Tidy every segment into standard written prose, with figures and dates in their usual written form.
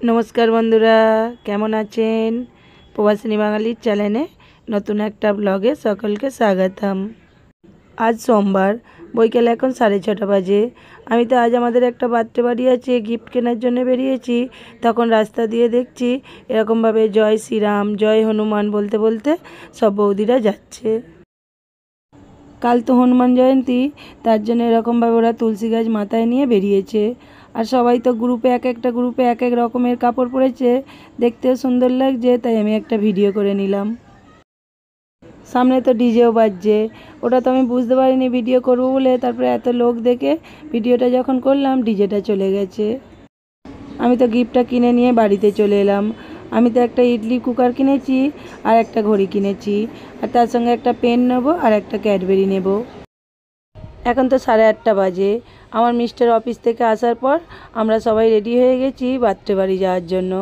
नमस्कार बंधुरा केमन आছেন প্রবাসিনী বাঙালির চ্যানেলে নতুন একটা ব্লগে সকলকে স্বাগতম। আজ সোমবার বৈকাল এখন 6:30 বাজে। আমি তো আজ আমাদের একটা বার্থডে বাড়ি আছে, গিফট কেনার জন্য বেরিয়েছি। তখন রাস্তা দিয়ে দেখছি এরকমভাবে জয় শ্রীরাম জয় হনুমান বলতে বলতে সব বৌদিরা যাচ্ছে। কাল তো হনুমান জয়ন্তী, তার জন্য এরকমভাবে ওরা তুলসী গাছ মাথায় নিয়ে বেরিয়েছে। আর সবাই তো গ্রুপে এক একটা গ্রুপে এক এক রকমের কাপড় পরেছে, দেখতেও সুন্দর লাগছে, তাই আমি একটা ভিডিও করে নিলাম। সামনে তো ডিজেও বাজছে, ওটা তো আমি বুঝতে পারিনি ভিডিও করব বলে, তারপরে এত লোক দেখে ভিডিওটা যখন করলাম ডিজেটা চলে গেছে। আমি তো গিফটটা কিনে নিয়ে বাড়িতে চলে এলাম। আমি তো একটা ইডলি কুকার কিনেছি আর একটা ঘড়ি কিনেছি, আর তার সঙ্গে একটা পেন নেবো আর একটা ক্যাডবেরি নেব। এখন তো 8:30 বাজে। আমার মিস্টার অফিস থেকে আসার পর আমরা সবাই রেডি হয়ে গেছি বার্থডে বাড়ি যাওয়ার জন্য।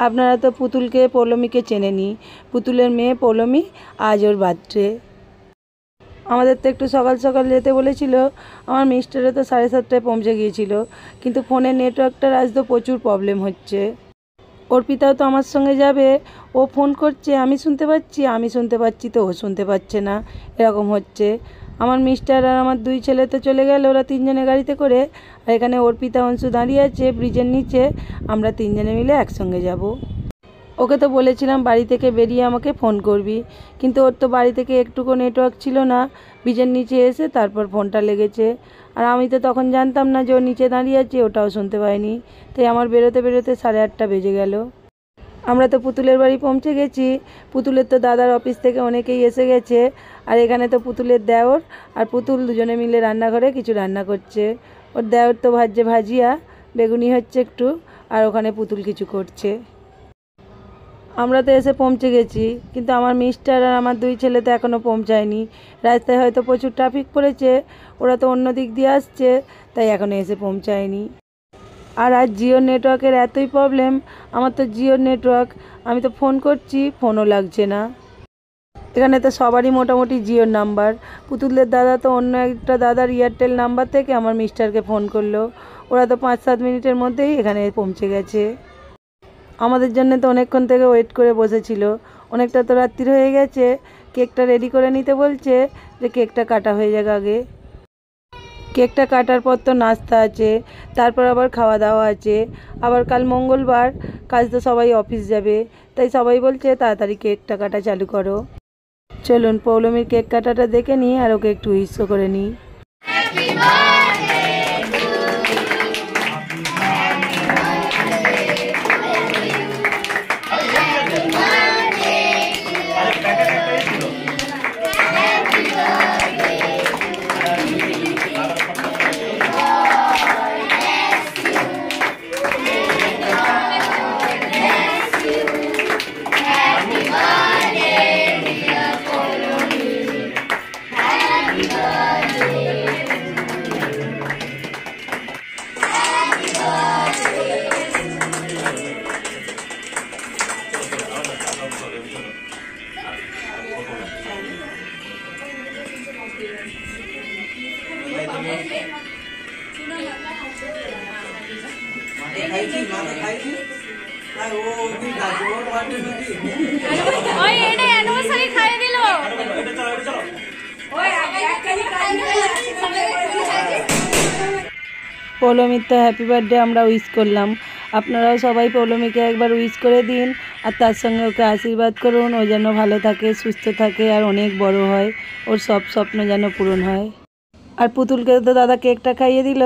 আপনারা তো পুতুলকে পৌলমীকে চেনেনি, পুতুলের মেয়ে পৌলমী, আজ ওর বার্থডে। আমাদের তো একটু সকাল সকাল যেতে বলেছিল, আমার মিস্টারে তো 7:30টায় পৌঁছে গিয়েছিল, কিন্তু ফোনের নেটওয়ার্কটার আজ তো প্রচুর প্রবলেম হচ্ছে। অর্পিতাও তো আমার সঙ্গে যাবে, ও ফোন করছে, আমি শুনতে পাচ্ছি তো ও শুনতে পাচ্ছে না, এরকম হচ্ছে। আমার মিস্টার আর আমার দুই ছেলে তো চলে গেল, ওরা তিনজনে গাড়িতে করে। আর এখানে অর্পিতা অংশু দাঁড়িয়ে আছে ব্রিজের নিচে, আমরা তিনজনে মিলে একসঙ্গে যাব। ওকে তো বলেছিলাম বাড়ি থেকে বেরিয়ে আমাকে ফোন করবি, কিন্তু ওর তো বাড়ি থেকে একটুকু নেটওয়ার্ক ছিল না। ব্রিজের নিচে এসে তারপর ফোনটা লেগেছে, আর আমি তো তখন জানতাম না যে ও নিচে দাঁড়িয়ে আছে, ওটাও শুনতে পাইনি। তাই আমার বেরোতে বেরোতে 8:30 বেজে গেল। আমরা তো পুতুলের বাড়ি পৌঁছে গেছি। পুতুলের তো দাদার অফিস থেকে অনেকেই এসে গেছে, আর এখানে তো পুতুলের দেওর আর পুতুল দুজনে মিলে রান্নাঘরে কিছু রান্না করছে। ওর দেওর তো ভাজছে ভাজিয়া, বেগুনি হচ্ছে একটু, আর ওখানে পুতুল কিছু করছে। আমরা তো এসে পৌঁছে গেছি, কিন্তু আমার মিস্টার আর আমার দুই ছেলে তো এখনও পৌঁছায়নি। রাস্তায় হয়তো প্রচুর ট্রাফিক পড়েছে, ওরা তো অন্য দিক দিয়ে আসছে, তাই এখনও এসে পৌঁছায়নি। আর আজ জিওর নেটওয়ার্কের এতই প্রবলেম, আমার তো জিওর নেটওয়ার্ক, আমি তো ফোন করছি ফোনও লাগছে না। এখানে তো সবারই মোটামুটি জিওর নাম্বার। পুতুলের দাদা তো অন্য একটা দাদার এয়ারটেল নাম্বার থেকে আমার মিস্টারকে ফোন করলো, ওরা তো 5-7 মিনিটের মধ্যেই এখানে পৌঁছে গেছে। আমাদের জন্য তো অনেকক্ষণ থেকে ওয়েট করে বসেছিল, অনেকটা তো রাত্রি হয়ে গেছে। কেকটা রেডি করে নিতে বলছে, যে কেকটা কাটা হয়ে যাক আগে। কেকটা কাটার পর তো নাস্তা আছে, তারপর আবার খাওয়া দাওয়া আছে। আবার কাল মঙ্গলবার, কাল তো সবাই অফিস যাবে, তাই সবাই বলছে তাড়াতাড়ি কেকটা কাটা চালু করো। চলুন পৌলমীর কেক কাটাটা দেখে নিই, আর ওকে একটু উইশও করে নিই। পৌলমীর তো হ্যাপি বার্থডে আমরা উইশ করলাম, আপনারাও সবাই পৌলমীকে একবার উইশ করে দিন, আর তার সঙ্গে ওকে আশীর্বাদ করুন, ও যেন ভালো থাকে, সুস্থ থাকে, আর অনেক বড় হয়, ওর সব স্বপ্ন যেন পূরণ হয়। আর পুতুলকে তো দাদা কেকটা খাইয়ে দিল।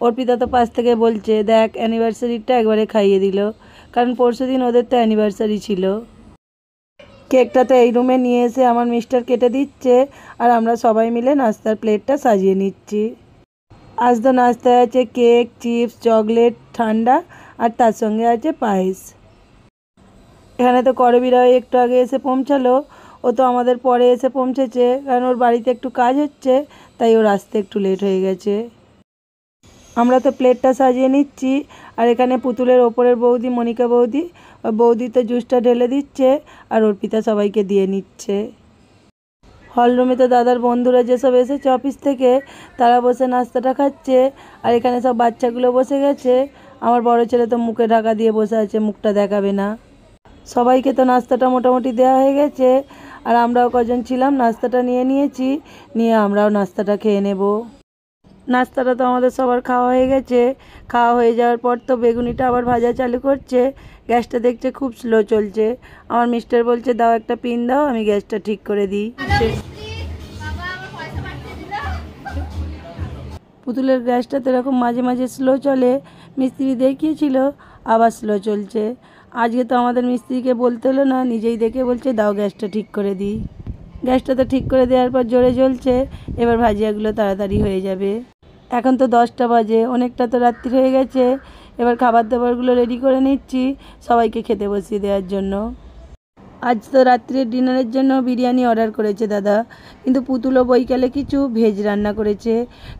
অর্পিতা তো পাশ থেকে বলছে দেখ অ্যানিভার্সারিটা একবারে খাইয়ে দিল, কারণ পরশুদিন ওদের তো অ্যানিভার্সারি ছিল। কেকটা তো এই রুমে নিয়ে এসে আমার মিস্টার কেটে দিচ্ছে, আর আমরা সবাই মিলে নাস্তার প্লেটটা সাজিয়ে নিচ্ছি। আজ তো নাস্তায় আছে কেক, চিপস, চকলেট, ঠান্ডা, আর তার সঙ্গে আছে পায়েস। এখানে তো করবীরাও একটু আগে এসে পৌঁছালো, ও তো আমাদের পরে এসে পৌঁছেছে, কারণ ওর বাড়িতে একটু কাজ হচ্ছে, তাই ওর আসতে একটু লেট হয়ে গেছে। আমরা তো প্লেটটা সাজিয়ে নিচ্ছি, আর এখানে পুতুলের ওপরের বৌদি মনিকা বৌদি, বৌদি তো জুসটা ঢেলে দিচ্ছে, আর অর্পিতা সবাইকে দিয়ে নিচ্ছে। হলরুমে তো দাদার বন্ধুরা যেসব এসেছে অফিস থেকে, তারা বসে নাস্তাটা খাচ্ছে, আর এখানে সব বাচ্চাগুলো বসে গেছে। আমার বড় ছেলে তো মুখে ঢাকা দিয়ে বসে আছে, মুখটা দেখাবে না। সবাইকে তো নাস্তাটা মোটামুটি দেওয়া হয়ে গেছে, আর আমরাও কজন ছিলাম নাস্তাটা নিয়েছি, নিয়ে আমরাও নাস্তাটা খেয়ে নেব। নাস্তাটা তো আমাদের সবার খাওয়া হয়ে গেছে। খাওয়া হয়ে যাওয়ার পর তো বেগুনিটা আবার ভাজা চালু করছে। গ্যাসটা দেখছে খুব স্লো চলছে। আমার মিস্টার বলছে দাও একটা পিন দাও, আমি গ্যাসটা ঠিক করে দিই। পুতুলের গ্যাসটা তো এরকম মাঝে মাঝে স্লো চলে, মিস্ত্রি দেখিয়েছিল আবার স্লো চলছে। আজকে তো আমাদের মিস্ত্রিকে বলতে হলো না, নিজেই দেখে বলছে দাও গ্যাসটা ঠিক করে দিই। গ্যাসটা তো ঠিক করে দেওয়ার পর জোরে জ্বলছে। এবার ভাজিয়াগুলো তাড়াতাড়ি হয়ে যাবে। এখন তো 10টা বাজে, অনেকটা তো রাত্রি হয়ে গেছে। এবার খাবার দাবারগুলো রেডি করে নিচ্ছি সবাইকে খেতে বসিয়ে দেওয়ার জন্য। আজ তো রাত্রের ডিনারের জন্য বিরিয়ানি অর্ডার করেছে দাদা, কিন্তু পুতুলও বৈকালে কিছু ভেজ রান্না করেছে,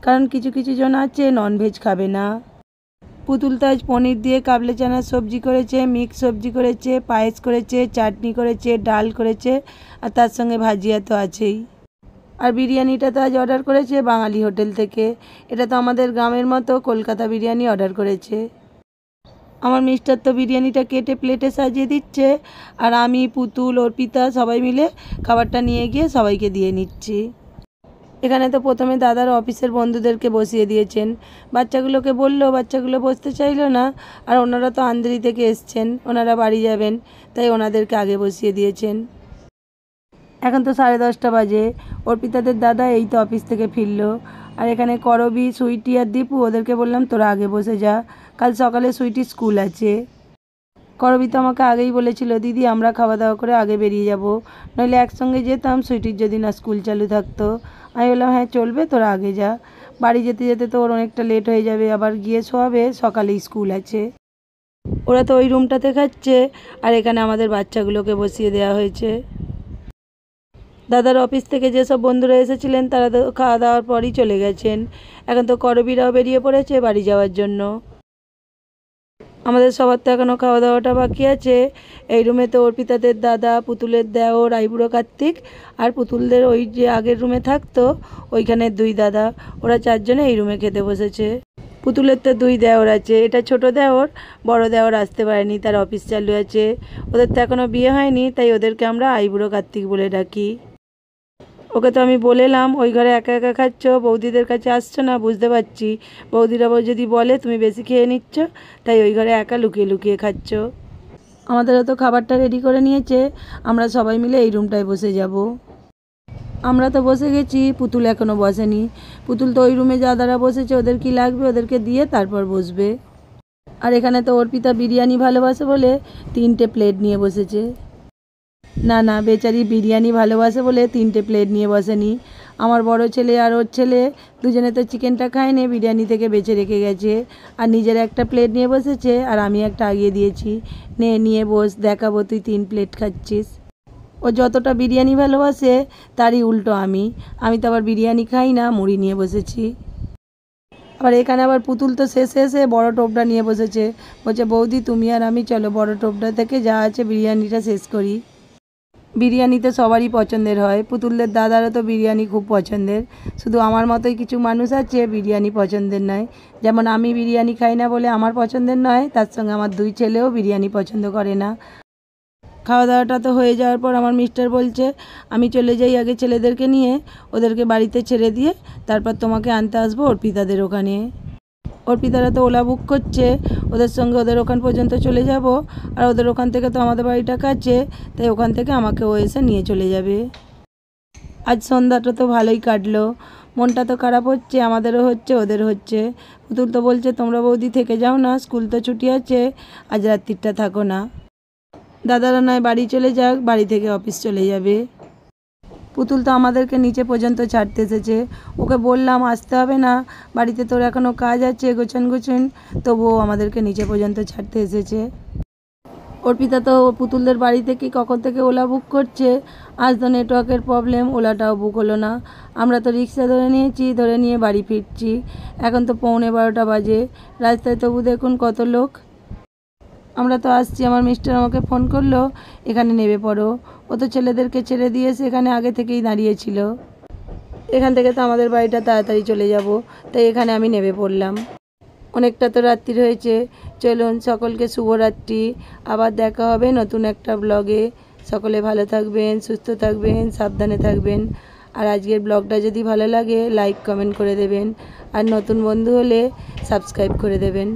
কারণ কিছু কিছু জন আছে ননভেজ খাবে না। পুতুল তো আজ পনির দিয়ে কাবলে চানার সবজি করেছে, মিক্স সবজি করেছে, পায়েস করেছে, চাটনি করেছে, ডাল করেছে, আর তার সঙ্গে ভাজিয়া তো আছেই। আর বিরিয়ানিটা তো আজ অর্ডার করেছে বাঙালি হোটেল থেকে। এটা তো আমাদের গ্রামের মতো কলকাতা বিরিয়ানি অর্ডার করেছে। আমার মিস্টার তো বিরিয়ানিটা কেটে প্লেটে সাজিয়ে দিচ্ছে, আর আমি, পুতুল, অর্পিতা সবাই মিলে খাবারটা নিয়ে গিয়ে সবাইকে দিয়ে নিচ্ছি। এখানে তো প্রথমে দাদার অফিসের বন্ধুদেরকে বসিয়ে দিয়েছেন। বাচ্চাগুলোকে বললো, বাচ্চাগুলো বসতে চাইলো না, আর ওনারা তো আন্দ্রি থেকে এসছেন, ওনারা বাড়ি যাবেন, তাই ওনাদেরকে আগে বসিয়ে দিয়েছেন। এখন তো 10:30 বাজে। অর্পিতাদের দাদা এই তো অফিস থেকে ফিরলো। আর এখানে করবি, সুইটি আর দীপু, ওদেরকে বললাম তোরা আগে বসে যা, কাল সকালে সুইটির স্কুল আছে। করবি তো আমাকে আগেই বলেছিল দিদি আমরা খাওয়া দাওয়া করে আগে বেরিয়ে যাব, নইলে একসঙ্গে যেতাম সুইটির যদি না স্কুল চালু থাকতো। আমি বললাম হ্যাঁ চলবে, তোরা আগে যা, বাড়ি যেতে যেতে তো ওর অনেকটা লেট হয়ে যাবে, আবার গিয়ে শোয়াবে, সকালেই স্কুল আছে। ওরা তো ওই রুমটাতে খাচ্ছে, আর এখানে আমাদের বাচ্চাগুলোকে বসিয়ে দেওয়া হয়েছে। দাদার অফিস থেকে যেসব বন্ধুরা এসেছিলেন তারা তো খাওয়া দাওয়ার পরই চলে গেছেন। এখন তো করবীরাও বেরিয়ে পড়েছে বাড়ি যাওয়ার জন্য। আমাদের সবার তো এখনও খাওয়া দাওয়াটা বাকি আছে। এই রুমে তো অর্পিতাদের দাদা, পুতুলের দেওর, আইবুড়ো কার্তিক, আর পুতুলদের ওই যে আগের রুমে থাকতো ওইখানের 2 দাদা, ওরা 4 জনে এই রুমে খেতে বসেছে। পুতুলের তো 2 দেওর আছে, এটা ছোট দেওর, বড় দেওর আসতে পারেনি, তার অফিস চালু আছে। ওদের তো এখনও বিয়ে হয়নি, তাই ওদেরকে আমরা আইবুড়ো কার্তিক বলে ডাকি। ওকে তো আমি বলেলাম ওই ঘরে একা একা খাচ্ছ, বৌদিদের কাছে আসছো না, বুঝতে পারছি। বৌদিরা যদি বলে তুমি বেশি খেয়ে নিচ্ছ, তাই ওই ঘরে একা লুকিয়ে লুকিয়ে খাচ্ছ। আমাদেরও তো খাবারটা রেডি করে নিয়েছে, আমরা সবাই মিলে এই রুমটায় বসে যাব। আমরা তো বসে গেছি, পুতুল এখনও বসেনি। পুতুল তো ওই রুমে যারা বসেছে ওদের কি লাগবে ওদেরকে দিয়ে তারপর বসবে। আর এখানে তো অর্পিতা বিরিয়ানি ভালোবাসে বলে 3টে প্লেট নিয়ে বসেছে। না না, বেচারি বিরিয়ানি ভালোবাসে বলে 3টে প্লেট নিয়ে বসেনি। আমার বড় ছেলে আর ওর ছেলে দুজনে তো চিকেনটা খায়নি, বিরিয়ানি থেকে বেছে রেখে গেছে, আর নিজের একটা প্লেট নিয়ে বসেছে, আর আমি একটা আগিয়ে দিয়েছি, নিয়ে বস, দেখাবো তুই 3 প্লেট খাচ্ছিস। ও যতটা বিরিয়ানি ভালোবাসে তারই উল্টো আমি তো আবার বিরিয়ানি খাই না, মুড়ি নিয়ে বসেছি। আবার এখানে আবার পুতুল তো শেষে এসে বড় টোপটা নিয়ে বসেছে, বলছে বৌদি তুমি আর আমি চলো বড় টোপটা থেকে যা আছে বিরিয়ানিটা শেষ করি। বিরিয়ানি তো সবারই পছন্দের হয়, পুতুলদের দাদারও তো বিরিয়ানি খুব পছন্দের। শুধু আমার মতোই কিছু মানুষ আছে বিরিয়ানি পছন্দের নয়। যেমন আমি বিরিয়ানি খাই না বলে আমার পছন্দের নয়, তার সঙ্গে আমার 2 ছেলেও বিরিয়ানি পছন্দ করে না। খাওয়া দাওয়াটা তো হয়ে যাওয়ার পর আমার মিস্টার বলছে আমি চলে যাই আগে ছেলেদেরকে নিয়ে, ওদেরকে বাড়িতে ছেড়ে দিয়ে তারপর তোমাকে আনতে আসবো অর্পিতাদের ওখানে। অর্পিতারা তো ওলা বুক করছে, ওদের সঙ্গে ওদের ওখান পর্যন্ত চলে যাব, আর ওদের ওখান থেকে তো আমাদের বাড়িটা কাছে, তাই ওখান থেকে আমাকে ও এসে নিয়ে চলে যাবে। আজ সন্ধ্যাটা তো ভালোই কাটলো, মনটা তো খারাপ হচ্ছে, আমাদেরও হচ্ছে ওদেরও হচ্ছে। পুতুল তো বলছে তোমরা বৌদি থেকে যাও না, স্কুল তো ছুটি আছে, আজ রাত্রিটা থাকো না। দাদারা নয় বাড়ি চলে যাক, বাড়ি থেকে অফিস চলে যাবে। পুতুল তো আমাদেরকে নিচে পর্যন্ত ছাড়তে এসেছে, ওকে বললাম আসতে হবে না, বাড়িতে তোর এখনও কাজ আছে গোছান, তবুও আমাদেরকে নিচে পর্যন্ত ছাড়তে এসেছে। অর্পিতা তো পুতুলদের বাড়ি থেকে কখন থেকে ওলা বুক করছে, আজ তো নেটওয়ার্কের প্রবলেম, ওলাটাও বুক হলো না। আমরা তো রিক্সা ধরে নিয়েছি, ধরে নিয়ে বাড়ি ফিরছি। এখন তো 11:45 বাজে, রাস্তায় তবু দেখুন কত লোক। আমরা তো আসছি, আমার মিস্টার আমাকে ফোন করলো এখানে নেমে পড়ো। ও তো ছেলেদেরকে ছেড়ে দিয়ে সেখানে আগে থেকেই দাঁড়িয়েছিল। এখান থেকে তো আমাদের বাড়িটা তাড়াতাড়ি চলে যাব, তাই এখানে আমি নেমে পড়লাম। অনেকটা তো রাত্রি হয়েছে, চলুন সকলকে শুভরাত্রি। আবার দেখা হবে নতুন একটা ব্লগে। সকলে ভালো থাকবেন, সুস্থ থাকবেন, সাবধানে থাকবেন। আর আজকের ব্লগটা যদি ভালো লাগে লাইক কমেন্ট করে দেবেন, আর নতুন বন্ধু হলে সাবস্ক্রাইব করে দেবেন।